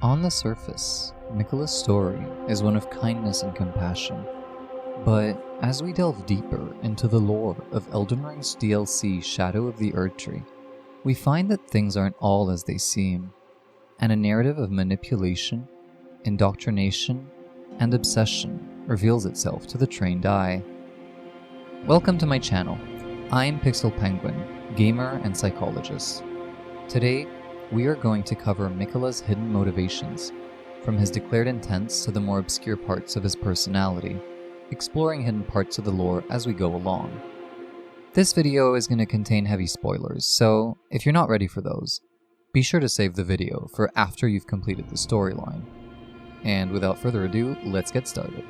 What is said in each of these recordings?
On the surface, Miquella's story is one of kindness and compassion, but as we delve deeper into the lore of Elden Ring's DLC Shadow of the Erdtree, we find that things aren't all as they seem, and a narrative of manipulation, indoctrination, and obsession reveals itself to the trained eye. Welcome to my channel. I'm Pixel Penguin, gamer and psychologist. Today, we are going to cover Miquella's hidden motivations, from his declared intents to the more obscure parts of his personality, exploring hidden parts of the lore as we go along. This video is going to contain heavy spoilers, so if you're not ready for those, be sure to save the video for after you've completed the storyline. And without further ado, let's get started.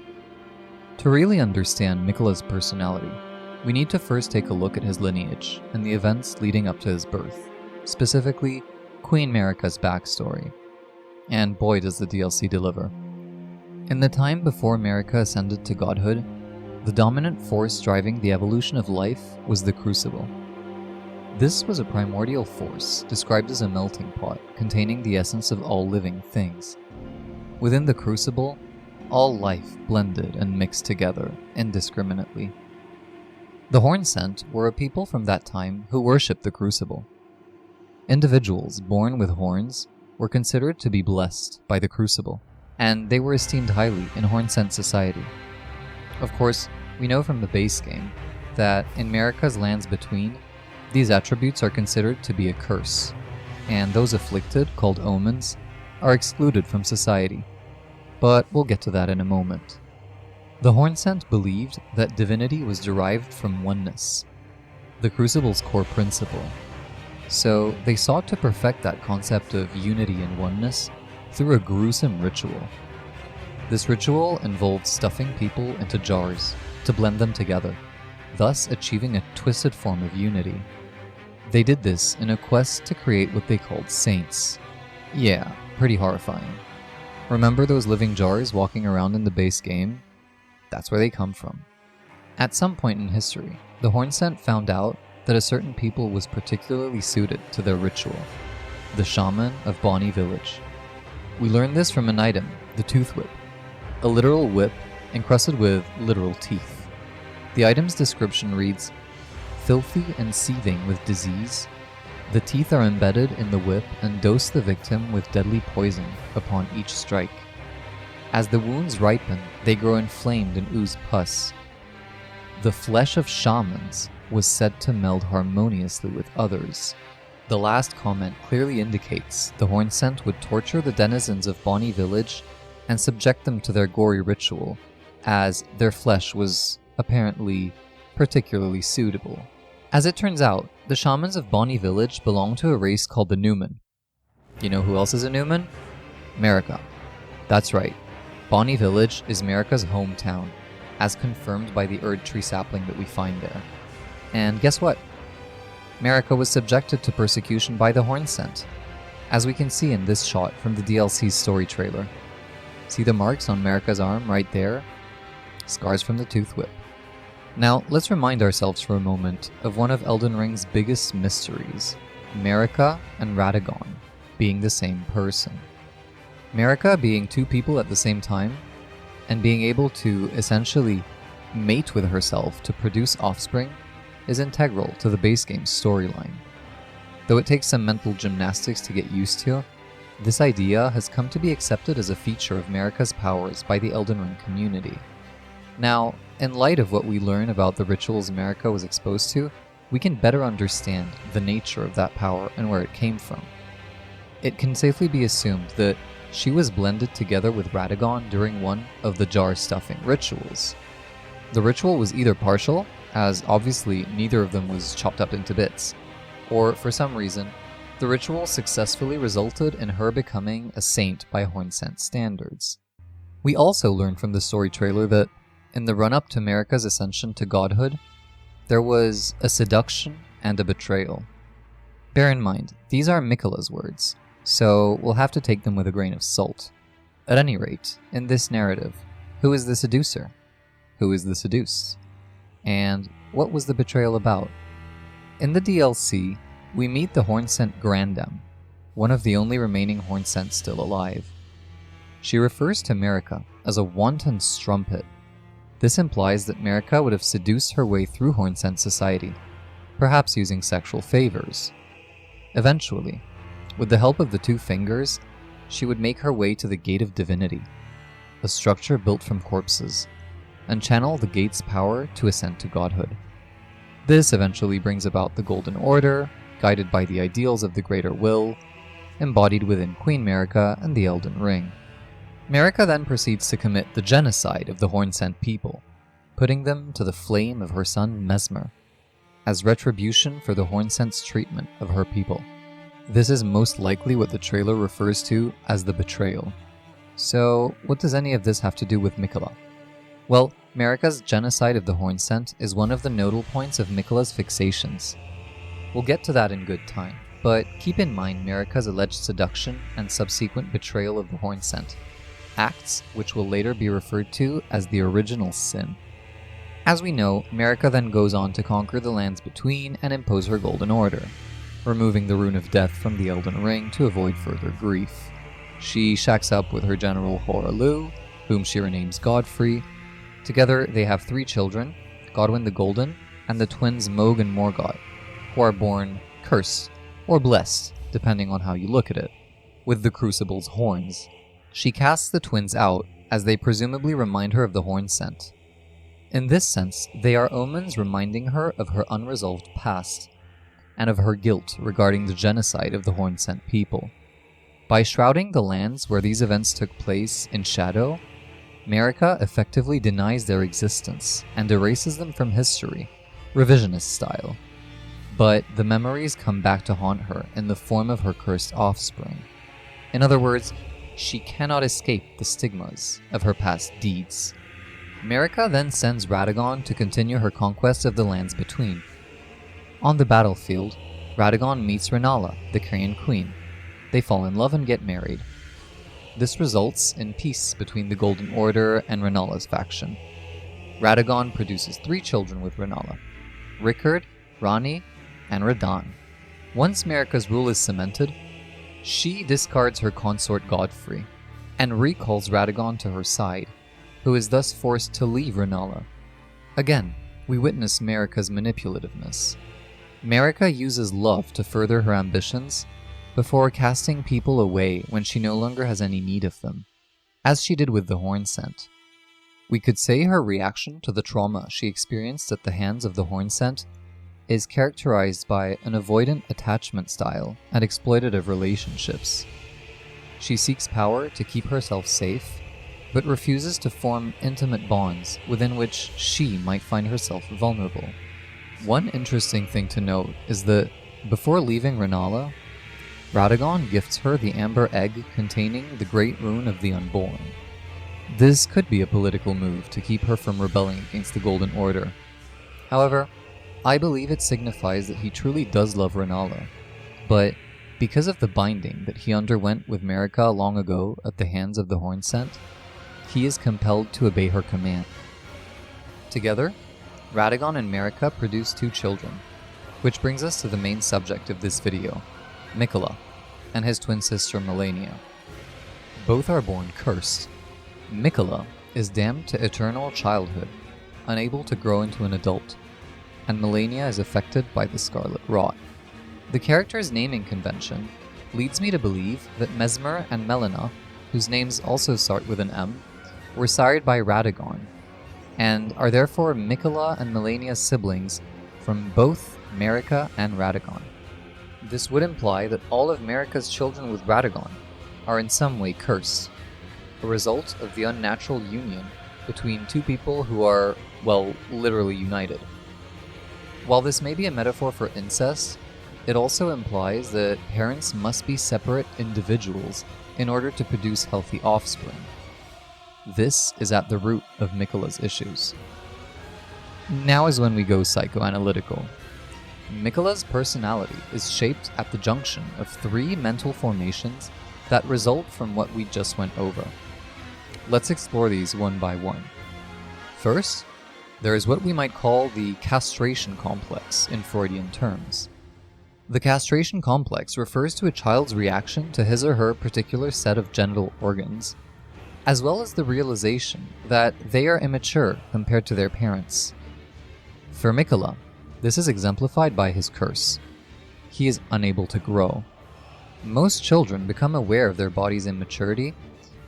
To really understand Miquella's personality, we need to first take a look at his lineage and the events leading up to his birth, specifically Queen Marika's backstory. And boy does the DLC deliver. In the time before Marika ascended to godhood, the dominant force driving the evolution of life was the Crucible. This was a primordial force described as a melting pot containing the essence of all living things. Within the Crucible, all life blended and mixed together indiscriminately. The Hornsent were a people from that time who worshipped the Crucible. Individuals born with horns were considered to be blessed by the Crucible, and they were esteemed highly in Hornsent society. Of course, we know from the base game that in Marika's lands between, these attributes are considered to be a curse, and those afflicted, called omens, are excluded from society. But we'll get to that in a moment. The Hornsent believed that divinity was derived from oneness, the Crucible's core principle. So they sought to perfect that concept of unity and oneness through a gruesome ritual. This ritual involved stuffing people into jars to blend them together, thus achieving a twisted form of unity. They did this in a quest to create what they called saints. Yeah, pretty horrifying. Remember those living jars walking around in the base game? That's where they come from. At some point in history, the Hornsent found out that a certain people was particularly suited to their ritual, the Shaman of Bonny Village. We learned this from an item, the Tooth Whip, a literal whip encrusted with literal teeth. The item's description reads, "Filthy and seething with disease, the teeth are embedded in the whip and dose the victim with deadly poison upon each strike. As the wounds ripen, they grow inflamed and ooze pus. The flesh of shamans was said to meld harmoniously with others." The last comment clearly indicates the Hornsent would torture the denizens of Bonny Village and subject them to their gory ritual, as their flesh was apparently particularly suitable. As it turns out, the shamans of Bonny Village belong to a race called the Newman. You know who else is a Newman? Marika. That's right, Bonny Village is Marika's hometown, as confirmed by the Erdtree sapling that we find there. And guess what? Marika was subjected to persecution by the Hornsent, as we can see in this shot from the DLC's story trailer. See the marks on Marika's arm right there? Scars from the Tooth Whip. Now, let's remind ourselves for a moment of one of Elden Ring's biggest mysteries, Marika and Radahn being the same person. Marika being two people at the same time, and being able to essentially mate with herself to produce offspring is integral to the base game's storyline. Though it takes some mental gymnastics to get used to, this idea has come to be accepted as a feature of Marika's powers by the Elden Ring community. Now, in light of what we learn about the rituals Marika was exposed to, we can better understand the nature of that power and where it came from. It can safely be assumed that she was blended together with Radahn during one of the jar stuffing rituals. The ritual was either partial, as obviously neither of them was chopped up into bits, or for some reason, the ritual successfully resulted in her becoming a saint by Hornsent standards. We also learn from the story trailer that in the run-up to Marika's ascension to godhood, there was a seduction and a betrayal. Bear in mind, these are Miquella's words, so we'll have to take them with a grain of salt. At any rate, in this narrative, who is the seducer? Who is the seduced? And what was the betrayal about? In the DLC, we meet the Hornsent Grandam, one of the only remaining Hornsent still alive, She refers to Marika as a wanton strumpet. This implies that Marika would have seduced her way through Hornsent society, perhaps using sexual favors. Eventually, with the help of the two fingers, she would make her way to the Gate of Divinity, a structure built from corpses, and channel the gate's power to ascend to godhood. This eventually brings about the Golden Order, guided by the ideals of the Greater Will, embodied within Queen Marika and the Elden Ring. Marika then proceeds to commit the genocide of the Hornsent people, putting them to the flame of her son Mesmer, as retribution for the Hornsent's treatment of her people. This is most likely what the trailer refers to as the betrayal. So, what does any of this have to do with Miquella? Well, Marika's genocide of the Hornsent is one of the nodal points of Miquella's fixations. We'll get to that in good time, but keep in mind Marika's alleged seduction and subsequent betrayal of the Hornsent, acts which will later be referred to as the original sin. As we know, Marika then goes on to conquer the lands between and impose her Golden Order, removing the Rune of Death from the Elden Ring to avoid further grief. She shacks up with her general Hoarah, whom she renames Godfrey. Together they have 3 children, Godwyn the Golden, and the twins Mohg and Morgoth, who are born cursed, or blessed, depending on how you look at it, with the Crucible's horns. She casts the twins out, as they presumably remind her of the Hornsent. In this sense, they are omens reminding her of her unresolved past, and of her guilt regarding the genocide of the Hornsent people. By shrouding the lands where these events took place in shadow, Marika effectively denies their existence and erases them from history, revisionist style. But the memories come back to haunt her in the form of her cursed offspring. In other words, she cannot escape the stigmas of her past deeds. Marika then sends Radahn to continue her conquest of the lands between. On the battlefield, Radahn meets Rennala, the Carian Queen. They fall in love and get married. This results in peace between the Golden Order and Rennala's faction. Radahn produces 3 children with Rennala: Rickard, Ranni, and Radahn. Once Marika's rule is cemented, she discards her consort Godfrey and recalls Radahn to her side, who is thus forced to leave Rennala. Again, we witness Marika's manipulativeness. Marika uses love to further her ambitions before casting people away when she no longer has any need of them, as she did with the Hornsent. We could say her reaction to the trauma she experienced at the hands of the Hornsent is characterized by an avoidant attachment style and exploitative relationships. She seeks power to keep herself safe, but refuses to form intimate bonds within which she might find herself vulnerable. One interesting thing to note is that, before leaving Rennala, Radahn gifts her the amber egg containing the Great Rune of the Unborn. This could be a political move to keep her from rebelling against the Golden Order. However, I believe it signifies that he truly does love Rennala, but because of the binding that he underwent with Marika long ago at the hands of the Hornsent, he is compelled to obey her command. Together, Radahn and Marika produce 2 children, which brings us to the main subject of this video, Miquella and his twin sister Malenia. Both are born cursed. Miquella is damned to eternal childhood, unable to grow into an adult, and Malenia is affected by the Scarlet Rot. The character's naming convention leads me to believe that Mesmer and Melina, whose names also start with an M, were sired by Radahn, and are therefore Miquella and Malenia's siblings from both Marika and Radahn. This would imply that all of Marika's children with Radahn are in some way cursed, a result of the unnatural union between 2 people who are, well, literally united. While this may be a metaphor for incest, it also implies that parents must be separate individuals in order to produce healthy offspring. This is at the root of Miquella's issues. Now is when we go psychoanalytical. Miquella's personality is shaped at the junction of 3 mental formations that result from what we just went over. Let's explore these one by one. First, there is what we might call the castration complex in Freudian terms. The castration complex refers to a child's reaction to his or her particular set of genital organs, as well as the realization that they are immature compared to their parents. For Miquella, this is exemplified by his curse. He is unable to grow. Most children become aware of their body's immaturity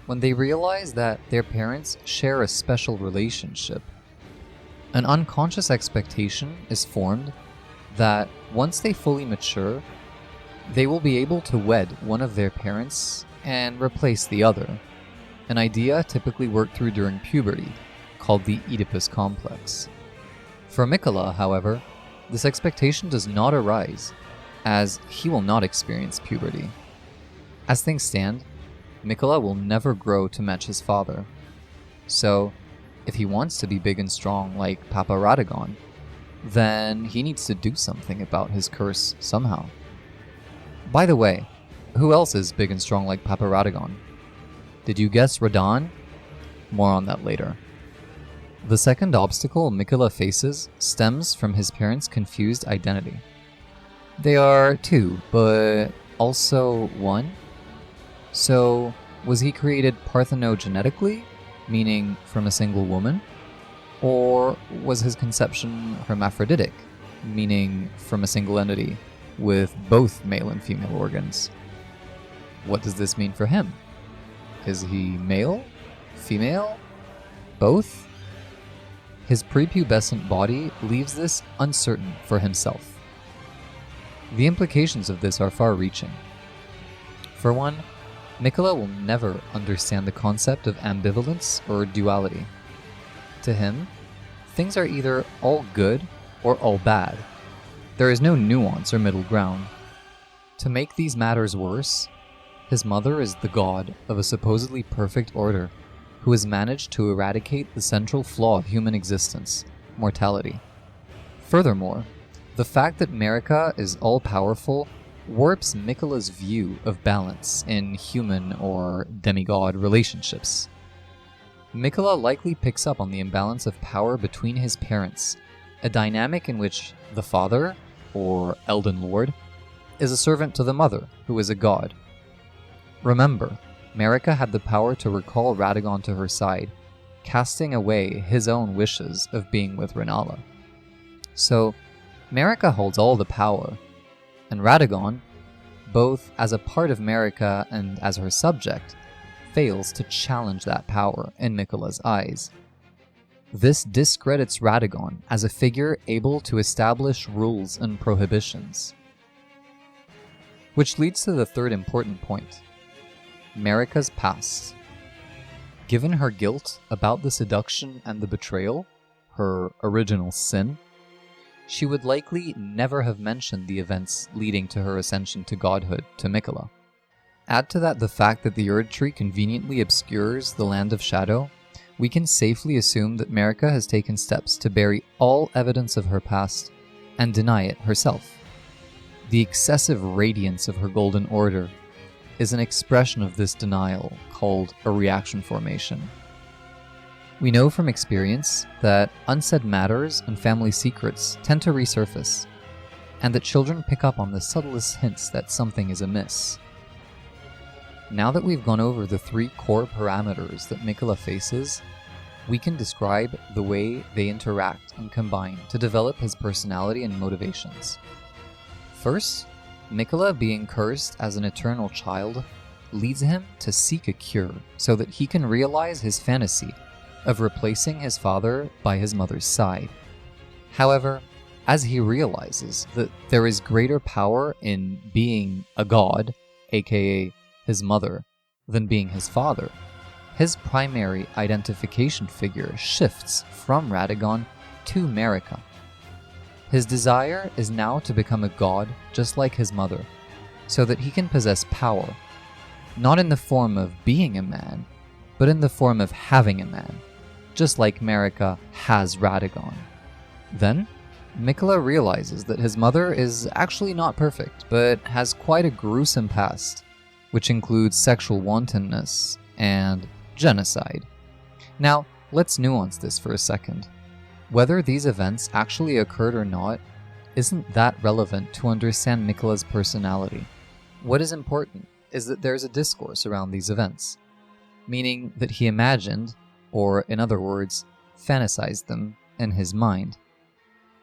when they realize that their parents share a special relationship. An unconscious expectation is formed that once they fully mature, they will be able to wed one of their parents and replace the other, an idea typically worked through during puberty, called the Oedipus complex. For Miquella, however, this expectation does not arise, as he will not experience puberty. As things stand, Miquella will never grow to match his father. So, if he wants to be big and strong like Papa Radahn, then he needs to do something about his curse somehow. By the way, who else is big and strong like Papa Radahn? Did you guess Radahn? More on that later. The second obstacle Miquella faces stems from his parents' confused identity. They are two, but also one? So, was he created parthenogenetically, meaning from a single woman? Or was his conception hermaphroditic, meaning from a single entity, with both male and female organs? What does this mean for him? Is he male? Female? Both? His prepubescent body leaves this uncertain for himself. The implications of this are far-reaching. For one, Miquella will never understand the concept of ambivalence or duality. To him, things are either all good or all bad. There is no nuance or middle ground. To make these matters worse, his mother is the god of a supposedly perfect order who has managed to eradicate the central flaw of human existence, mortality. Furthermore, the fact that Marika is all-powerful warps Miquella's view of balance in human or demigod relationships. Miquella likely picks up on the imbalance of power between his parents, a dynamic in which the father, or Elden Lord, is a servant to the mother, who is a god. Remember, Marika had the power to recall Radahn to her side, casting away his own wishes of being with Rennala. So, Marika holds all the power, and Radahn, both as a part of Marika and as her subject, fails to challenge that power in Miquella's eyes. This discredits Radahn as a figure able to establish rules and prohibitions. Which leads to the third important point: Marika's past. Given her guilt about the seduction and the betrayal, her original sin, she would likely never have mentioned the events leading to her ascension to godhood to Miquella. Add to that the fact that the Erdtree conveniently obscures the Land of Shadow, we can safely assume that Marika has taken steps to bury all evidence of her past and deny it herself. The excessive radiance of her golden order is an expression of this denial called a reaction formation. We know from experience that unsaid matters and family secrets tend to resurface, and that children pick up on the subtlest hints that something is amiss. Now that we've gone over the three core parameters that Miquella faces, we can describe the way they interact and combine to develop his personality and motivations. First, Miquella being cursed as an eternal child leads him to seek a cure so that he can realize his fantasy of replacing his father by his mother's side. However, as he realizes that there is greater power in being a god, aka his mother, than being his father, his primary identification figure shifts from Radahn to Marika. His desire is now to become a god just like his mother, so that he can possess power, not in the form of being a man, but in the form of having a man, just like Marika has Radahn. Then, Miquella realizes that his mother is actually not perfect, but has quite a gruesome past, which includes sexual wantonness and genocide. Now, let's nuance this for a second. Whether these events actually occurred or not isn't that relevant to understand Miquella's personality. What is important is that there's a discourse around these events. meaning that he imagined, or in other words, fantasized them in his mind.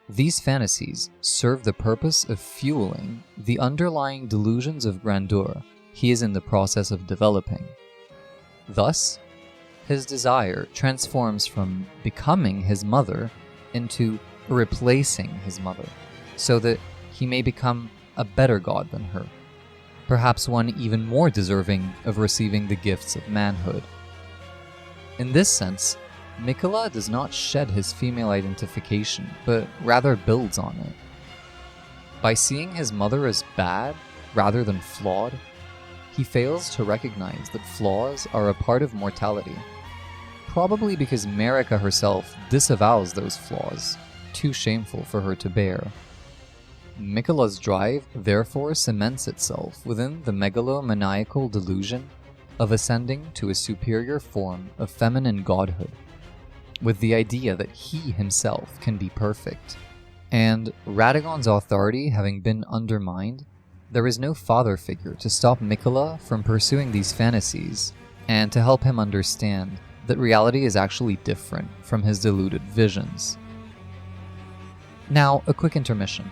These fantasies serve the purpose of fueling the underlying delusions of grandeur he is in the process of developing. Thus, his desire transforms from becoming his mother into replacing his mother, so that he may become a better god than her, perhaps one even more deserving of receiving the gifts of manhood. In this sense, Miquella does not shed his female identification, but rather builds on it. By seeing his mother as bad rather than flawed, he fails to recognize that flaws are a part of mortality, probably because Marika herself disavows those flaws, too shameful for her to bear. Miquella's drive therefore cements itself within the megalomaniacal delusion of ascending to a superior form of feminine godhood, with the idea that he himself can be perfect. And Radahnn's authority having been undermined, there is no father figure to stop Miquella from pursuing these fantasies, and to help him understand that reality is actually different from his deluded visions. Now, a quick intermission.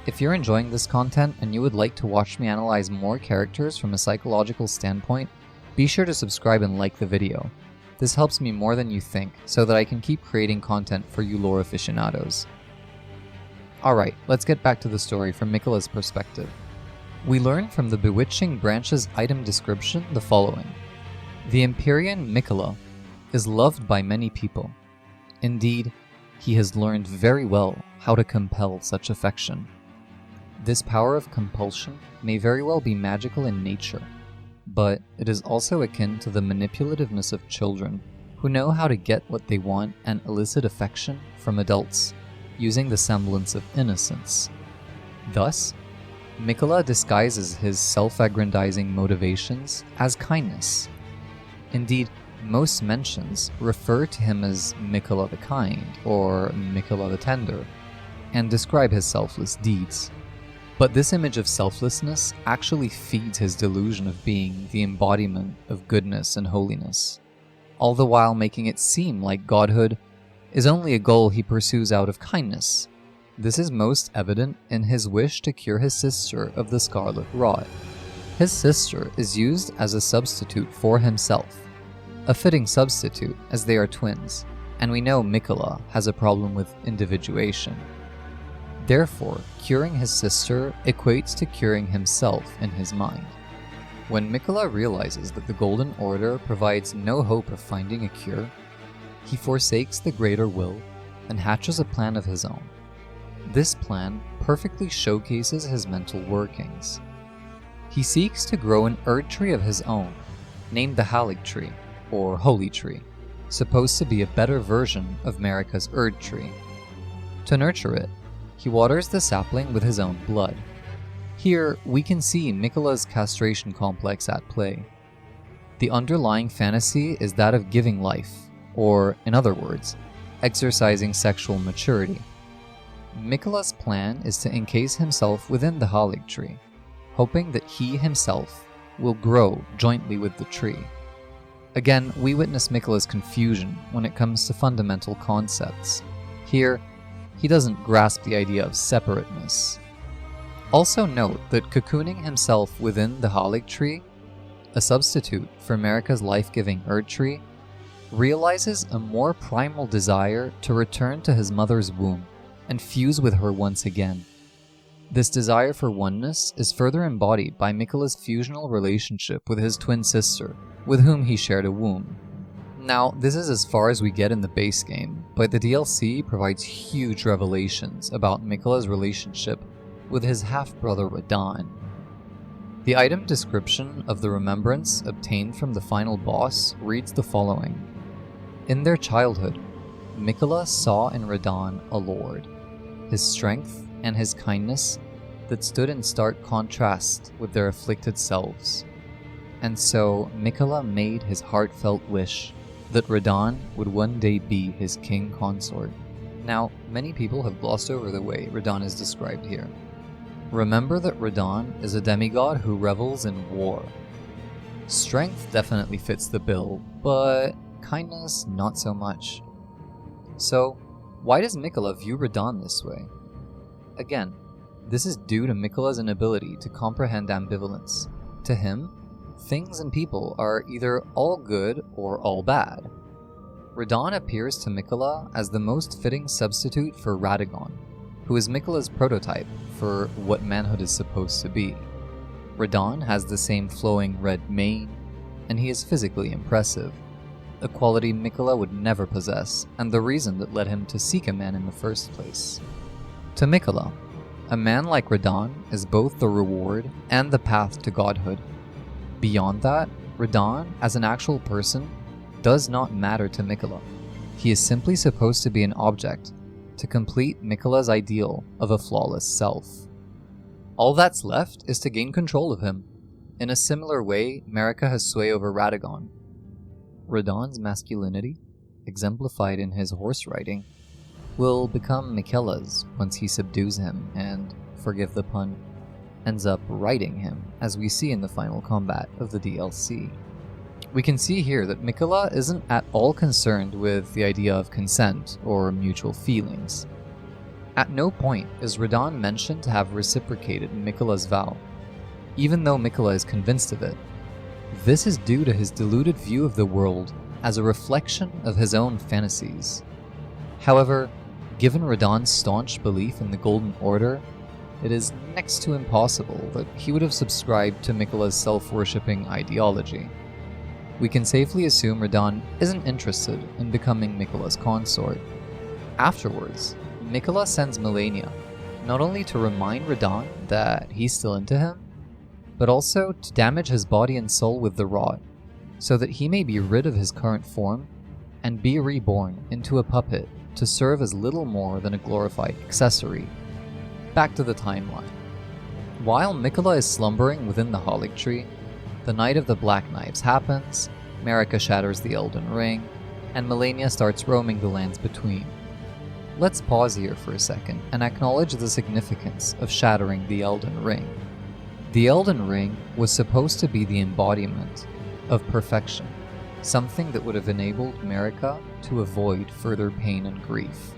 If you're enjoying this content and you would like to watch me analyze more characters from a psychological standpoint, be sure to subscribe and like the video. This helps me more than you think, so that I can keep creating content for you lore aficionados. Alright, let's get back to the story from Miquella's perspective. We learn from the Bewitching Branch's item description the following. The Empyrean Miquella is loved by many people. Indeed, he has learned very well how to compel such affection. This power of compulsion may very well be magical in nature, but it is also akin to the manipulativeness of children, who know how to get what they want and elicit affection from adults, using the semblance of innocence. Thus, Miquella disguises his self-aggrandizing motivations as kindness. Indeed, most mentions refer to him as Miquella the Kind, or Miquella the Tender, and describe his selfless deeds. But this image of selflessness actually feeds his delusion of being the embodiment of goodness and holiness, all the while making it seem like godhood is only a goal he pursues out of kindness. This is most evident in his wish to cure his sister of the scarlet rot. His sister is used as a substitute for himself, a fitting substitute as they are twins, and we know Miquella has a problem with individuation. Therefore, curing his sister equates to curing himself in his mind. When Miquella realizes that the Golden Order provides no hope of finding a cure, he forsakes the greater will and hatches a plan of his own. This plan perfectly showcases his mental workings. He seeks to grow an Erdtree of his own, named the Erdtree, or Holy Tree, supposed to be a better version of Marika's Erdtree. To nurture it, he waters the sapling with his own blood. Here, we can see Miquella's castration complex at play. The underlying fantasy is that of giving life, or, in other words, exercising sexual maturity. Miquella's plan is to encase himself within the Erdtree, hoping that he himself will grow jointly with the tree. Again, we witness Miquella's confusion when it comes to fundamental concepts. Here, he doesn't grasp the idea of separateness. Also note that cocooning himself within the Erdtree, a substitute for Marika's life-giving Erdtree, realizes a more primal desire to return to his mother's womb and fuse with her once again. This desire for oneness is further embodied by Miquella's fusional relationship with his twin sister, with whom he shared a womb. Now, this is as far as we get in the base game, but the DLC provides huge revelations about Miquella's relationship with his half-brother Radahn. The item description of the remembrance obtained from the final boss reads the following. In their childhood, Miquella saw in Radahn a lord, his strength and his kindness that stood in stark contrast with their afflicted selves. And so Miquella made his heartfelt wish that Radahn would one day be his king consort. Now, many people have glossed over the way Radahn is described here. Remember that Radahn is a demigod who revels in war. Strength definitely fits the bill, but kindness not so much. So, why does Miquella view Radahn this way? Again, this is due to Miquella's inability to comprehend ambivalence. To him, things and people are either all good or all bad. Radahn appears to Miquella as the most fitting substitute for Radahn, who is Miquella's prototype for what manhood is supposed to be. Radahn has the same flowing red mane, and he is physically impressive, a quality Miquella would never possess, and the reason that led him to seek a man in the first place. To Miquella, a man like Radahn is both the reward and the path to godhood. Beyond that, Radahn, as an actual person, does not matter to Miquella. He is simply supposed to be an object to complete Miquella's ideal of a flawless self. All that's left is to gain control of him. In a similar way, Marika has sway over Radahn. Radahn's masculinity, exemplified in his horse riding, will become Miquella's once he subdues him and, forgive the pun, ends up riding him, as we see in the final combat of the DLC. We can see here that Miquella isn't at all concerned with the idea of consent or mutual feelings. At no point is Radahn mentioned to have reciprocated Miquella's vow, even though Miquella is convinced of it. This is due to his deluded view of the world as a reflection of his own fantasies. However, given Radahn's staunch belief in the Golden Order, it is next to impossible that he would have subscribed to Miquella's self-worshipping ideology. We can safely assume Radahn isn't interested in becoming Miquella's consort. Afterwards, Miquella sends Malenia, not only to remind Radahn that he's still into him, but also to damage his body and soul with the rod, so that he may be rid of his current form and be reborn into a puppet to serve as little more than a glorified accessory. Back to the timeline. While Miquella is slumbering within the Erdtree, the Night of the Black Knives happens, Marika shatters the Elden Ring, and Malenia starts roaming the lands between. Let's pause here for a second and acknowledge the significance of shattering the Elden Ring. The Elden Ring was supposed to be the embodiment of perfection, something that would have enabled Marika to avoid further pain and grief.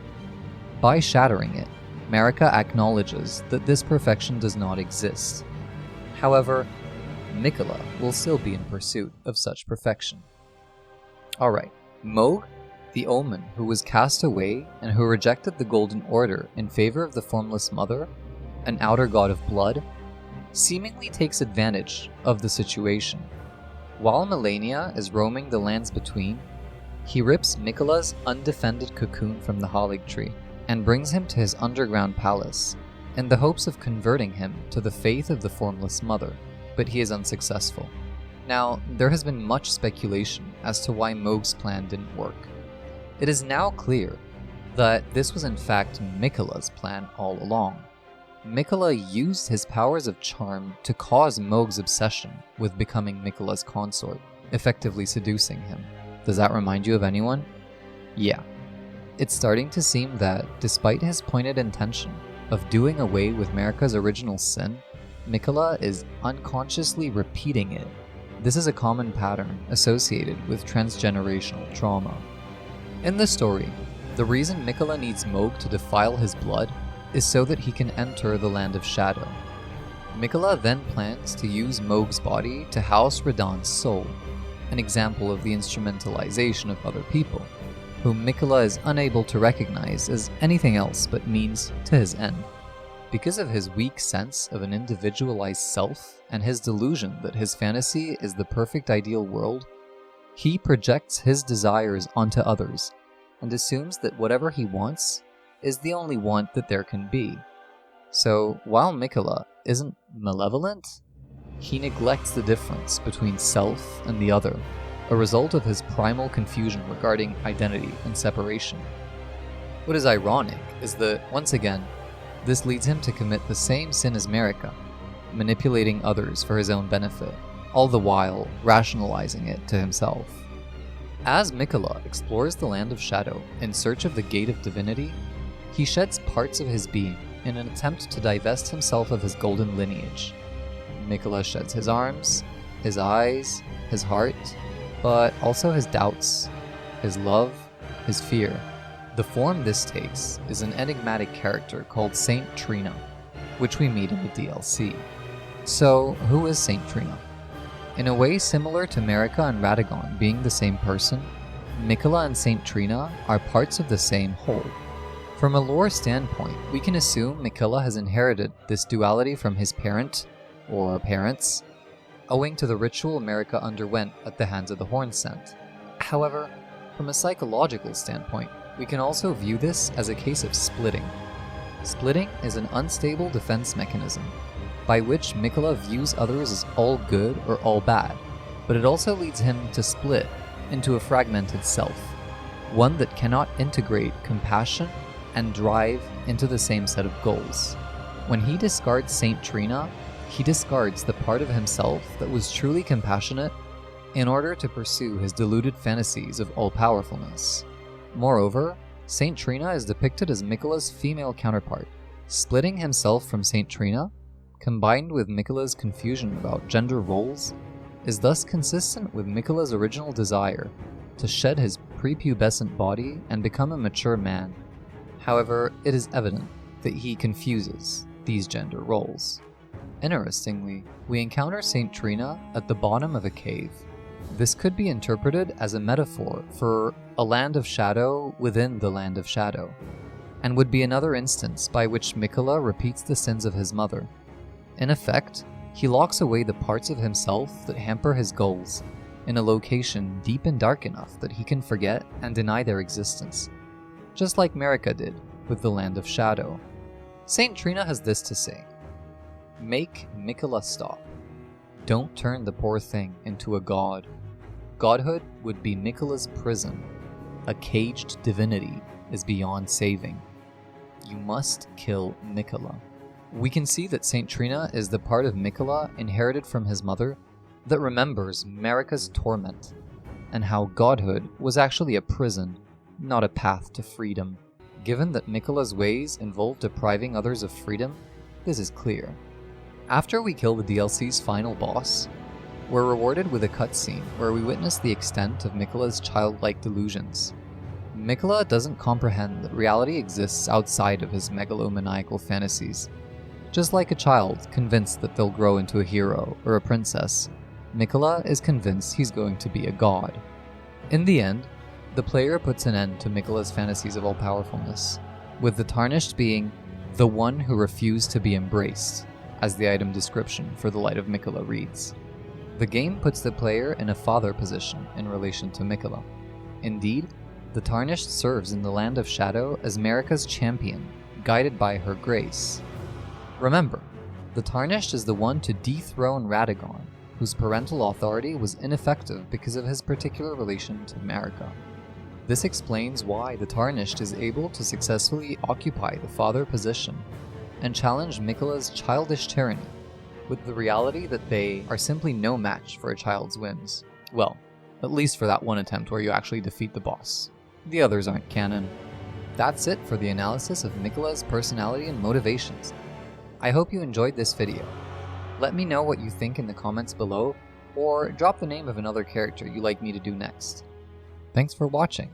By shattering it, Marika acknowledges that this perfection does not exist. However, Miquella will still be in pursuit of such perfection. Alright, Mohg, the Omen who was cast away and who rejected the Golden Order in favor of the Formless Mother, an outer god of blood, seemingly takes advantage of the situation. While Malenia is roaming the lands between, he rips Miquella's undefended cocoon from the Erdtree and brings him to his underground palace in the hopes of converting him to the faith of the Formless Mother, but he is unsuccessful. Now, there has been much speculation as to why Mohg's plan didn't work. It is now clear that this was in fact Miquella's plan all along. Miquella used his powers of charm to cause Mohg's obsession with becoming Miquella's consort, effectively seducing him. Does that remind you of anyone? Yeah. It's starting to seem that, despite his pointed intention of doing away with Marika's original sin, Miquella is unconsciously repeating it. This is a common pattern associated with transgenerational trauma. In the story, the reason Miquella needs Mohg to defile his blood is so that he can enter the Land of Shadow. Miquella then plans to use Mohg's body to house Radahn's soul, an example of the instrumentalization of other people, whom Miquella is unable to recognize as anything else but means to his end. Because of his weak sense of an individualized self and his delusion that his fantasy is the perfect ideal world, he projects his desires onto others and assumes that whatever he wants is the only want that there can be. So, while Miquella isn't malevolent, he neglects the difference between self and the other, a result of his primal confusion regarding identity and separation. What is ironic is that, once again, this leads him to commit the same sin as Marika, manipulating others for his own benefit, all the while rationalizing it to himself. As Miquella explores the Land of Shadow in search of the Gate of Divinity, he sheds parts of his being in an attempt to divest himself of his golden lineage. Miquella sheds his arms, his eyes, his heart, but also his doubts, his love, his fear. The form this takes is an enigmatic character called Saint Trina, which we meet in the DLC. So, who is Saint Trina? In a way similar to Marika and Radahn being the same person, Miquella and Saint Trina are parts of the same whole. From a lore standpoint, we can assume Miquella has inherited this duality from his parent, or parents, owing to the ritual Marika underwent at the hands of the Horn Scent. However, from a psychological standpoint, we can also view this as a case of splitting. Splitting is an unstable defense mechanism, by which Miquella views others as all good or all bad, but it also leads him to split into a fragmented self, one that cannot integrate compassion and drive into the same set of goals. When he discards Saint Trina, he discards the part of himself that was truly compassionate in order to pursue his deluded fantasies of all-powerfulness. Moreover, Saint Trina is depicted as Miquella's female counterpart. Splitting himself from Saint Trina, combined with Miquella's confusion about gender roles, is thus consistent with Miquella's original desire to shed his prepubescent body and become a mature man. However, it is evident that he confuses these gender roles. Interestingly, we encounter Saint Trina at the bottom of a cave. This could be interpreted as a metaphor for a land of shadow within the land of shadow, and would be another instance by which Miquella repeats the sins of his mother. In effect, he locks away the parts of himself that hamper his goals in a location deep and dark enough that he can forget and deny their existence, just like Marika did with the Land of Shadow. Saint Trina has this to say: "Make Miquella stop. Don't turn the poor thing into a god. Godhood would be Miquella's prison. A caged divinity is beyond saving. You must kill Miquella." We can see that Saint Trina is the part of Miquella inherited from his mother that remembers Marika's torment, and how godhood was actually a prison, not a path to freedom. Given that Miquella's ways involve depriving others of freedom, this is clear. After we kill the DLC's final boss, we're rewarded with a cutscene where we witness the extent of Miquella's childlike delusions. Miquella doesn't comprehend that reality exists outside of his megalomaniacal fantasies. Just like a child convinced that they'll grow into a hero or a princess, Miquella is convinced he's going to be a god. In the end, the player puts an end to Miquella's fantasies of all-powerfulness, with the Tarnished being the one who refused to be embraced, as the item description for the Light of Miquella reads. The game puts the player in a father position in relation to Miquella. Indeed, the Tarnished serves in the Land of Shadow as Marika's champion, guided by her grace. Remember, the Tarnished is the one to dethrone Radahn, whose parental authority was ineffective because of his particular relation to Marika. This explains why the Tarnished is able to successfully occupy the father position and challenge Miquella's childish tyranny, with the reality that they are simply no match for a child's whims. Well, at least for that one attempt where you actually defeat the boss. The others aren't canon. That's it for the analysis of Miquella's personality and motivations. I hope you enjoyed this video. Let me know what you think in the comments below, or drop the name of another character you'd like me to do next. Thanks for watching.